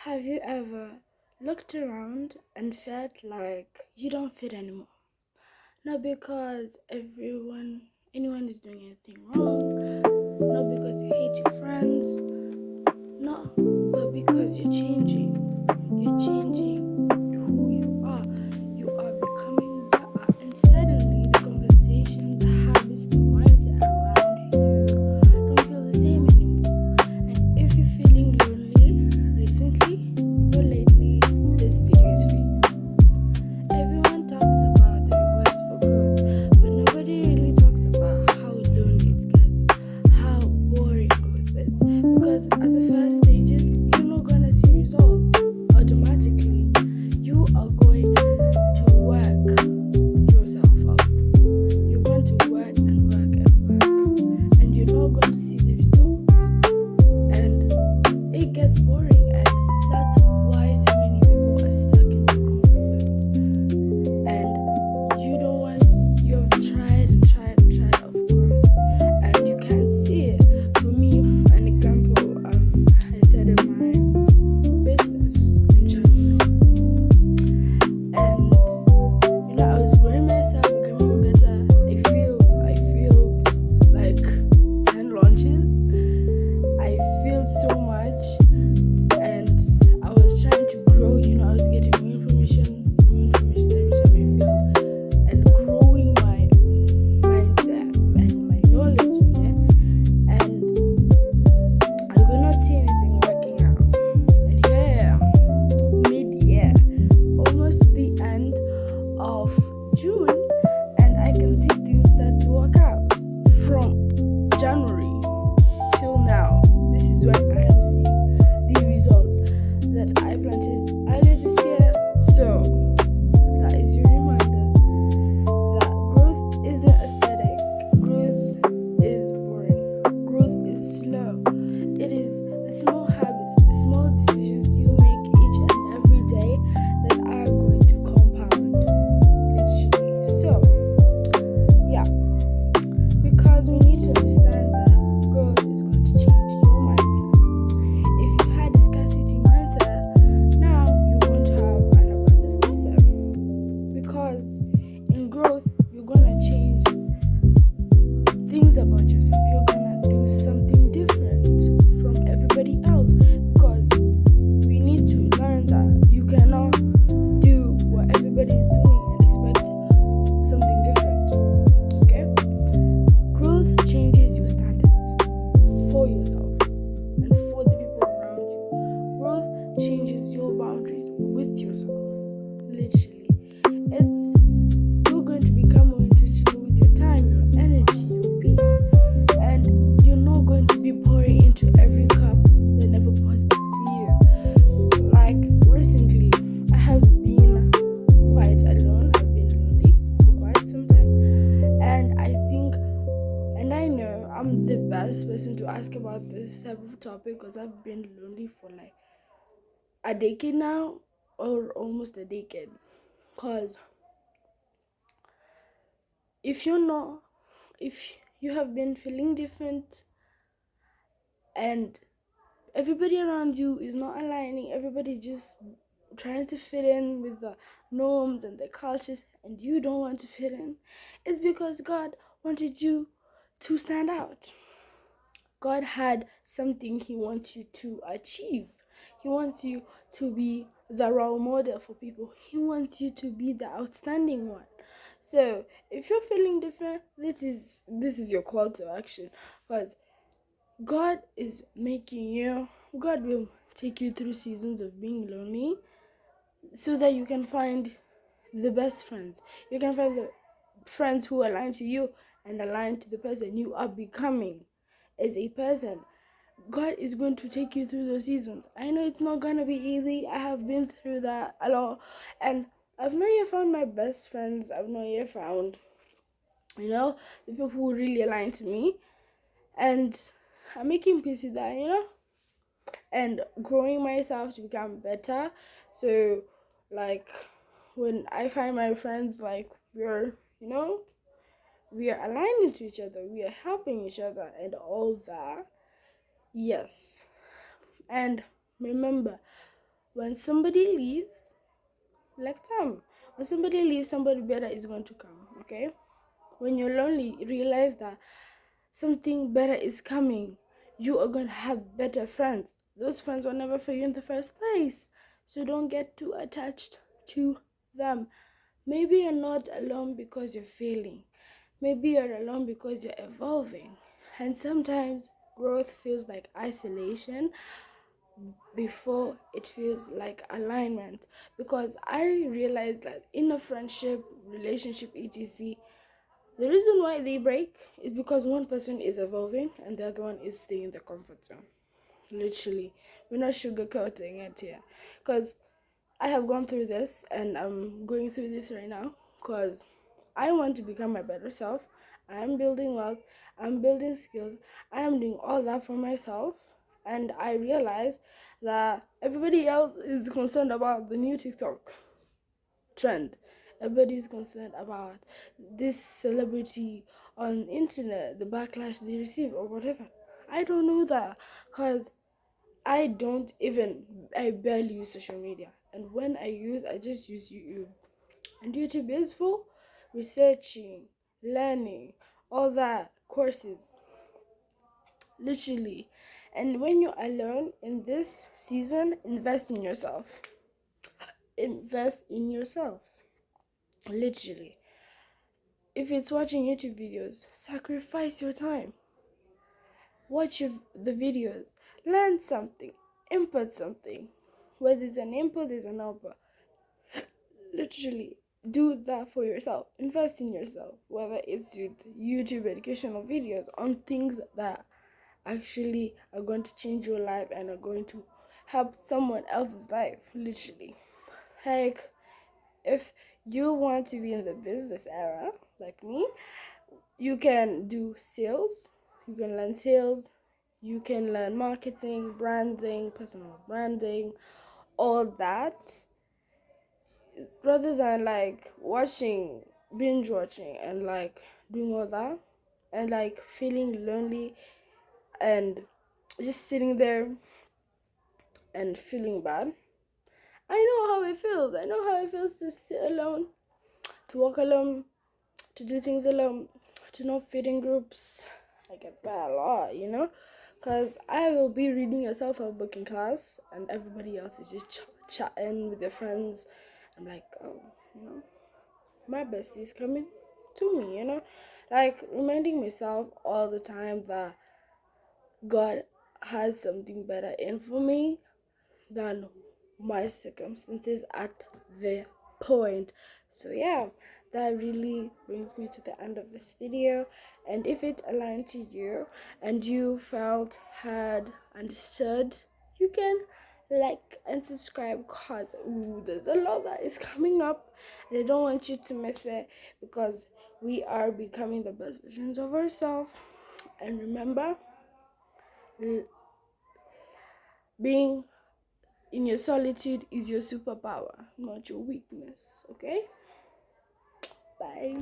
Have you ever looked around and felt like you don't fit anymore? Not because anyone is doing anything wrong, not because you hate your friends, no, but because you're changing. You're changing who you are. You are becoming better, and suddenly the conversation, the habits, the mindset around you don't feel the same anymore. And if you're feeling lonely recently or lately, this video is for you. Everyone talks about the rewards for growth, but nobody really talks about how lonely it gets, how boring growth is. Because at the first stages, you're not gonna see results automatically. You are going to work yourself up. You're going to work and work and work, and you're not going to see the results. And it gets boring, and that's why so many people are stuck in the comfort zone. And you have tried and tried and tried of growth, and you can't see it. For me, an example, I started my business in January, and I was growing myself, becoming better. I feel like 10 launches. I feel so much, and I was trying to grow. I was getting more information every time I failed, and growing my mindset and my knowledge on it. And I could not see anything working out. And here I am, mid-year, almost the end of June, and I can see things start to work out from January till now. This is when I am seeing the results that I planted earlier this year. So that is your reminder that growth isn't aesthetic. Growth is boring. Growth is slow. It is the small habits, the small decisions you make each and every day that are going to compound, literally. So, yeah, because we need to understand that growth is going to change your mindset. If you had a scarcity mindset, now you're going to have an abundant mindset. Because in growth, you're going to change things about yourself. You're going to do something different from everybody else. Because we need to learn that you cannot do what everybody's doing and expect something different. Okay? Growth changes your standards for yourself and for the people around you. Growth changes your boundaries with yourself. Literally. You're going to become more intentional with your time, your energy, your peace. And you're not going to be pouring into every cup that never pours back to you. Like recently, I have been quite alone. I've been lonely for quite some time. And I know I'm the best person to ask about this type of topic because I've been lonely for like a decade now, or almost a decade. Because if if you have been feeling different and everybody around you is not aligning, everybody's just trying to fit in with the norms and the cultures, and you don't want to fit in, it's because God wanted you to stand out. God had something He wants you to achieve. He wants you to be the role model for people. He wants you to be the outstanding one. So if you're feeling different, this is your call to action. Because God is making you. God will take you through seasons of being lonely, so that you can find the best friends. You can find the friends who align to you and align to the person you are becoming as a person. God is going to take you through those seasons. I know it's not gonna be easy. I have been through that a lot, and I've not yet found my best friends. I've not yet found, the people who really align to me, and I'm making peace with that, and growing myself to become better. So, like, when I find my friends, like, we are aligning to each other, we are helping each other, and all that. Yes. And remember, when somebody leaves, like them. When somebody leaves, somebody better is going to come, okay? When you're lonely, realize that something better is coming. You are going to have better friends. Those friends were never for you in the first place. So don't get too attached to them. Maybe you're not alone because you're failing. Maybe you're alone because you're evolving. And sometimes growth feels like isolation before it feels like alignment. Because I realized that in a friendship, relationship, etc., the reason why they break is because one person is evolving and the other one is staying in the comfort zone. Literally, we're not sugarcoating it here. Because I have gone through this and I'm going through this right now because I want to become my better self. I'm building wealth, I'm building skills, I am doing all that for myself. And I realize that everybody else is concerned about the new TikTok trend. Everybody is concerned about this celebrity on internet, the backlash they receive or whatever. I don't know that because I barely use social media. And when I just use YouTube. And YouTube is for researching, learning, all that, courses, literally. And when you're alone in this season, invest in yourself. Invest in yourself, literally. If it's watching YouTube videos, sacrifice your time. Watch the videos, learn something, input something. Where there's an input, there's an output. Literally, do that for yourself. Invest in yourself, whether it's with YouTube educational videos on things that actually are going to change your life and are going to help someone else's life. Literally, like if you want to be in the business era like me, you can do sales, you can learn sales, you can learn marketing, branding, personal branding, all that, rather than like binge watching and like doing all that and like feeling lonely and just sitting there and feeling bad. I know how it feels. I know how it feels to sit alone, to walk alone, to do things alone, to not fit in groups. I get that a lot, because I will be reading a self-help book in class and everybody else is just chatting with their friends. I'm like, oh, my bestie's coming to me, like reminding myself all the time that God has something better in for me than my circumstances at the point. So yeah, that really brings me to the end of this video. And if it aligned to you and you felt had understood, you can like and subscribe because there's a lot that is coming up and I don't want you to miss it because we are becoming the best versions of ourselves. And remember, being in your solitude is your superpower, not your weakness. Okay? Bye.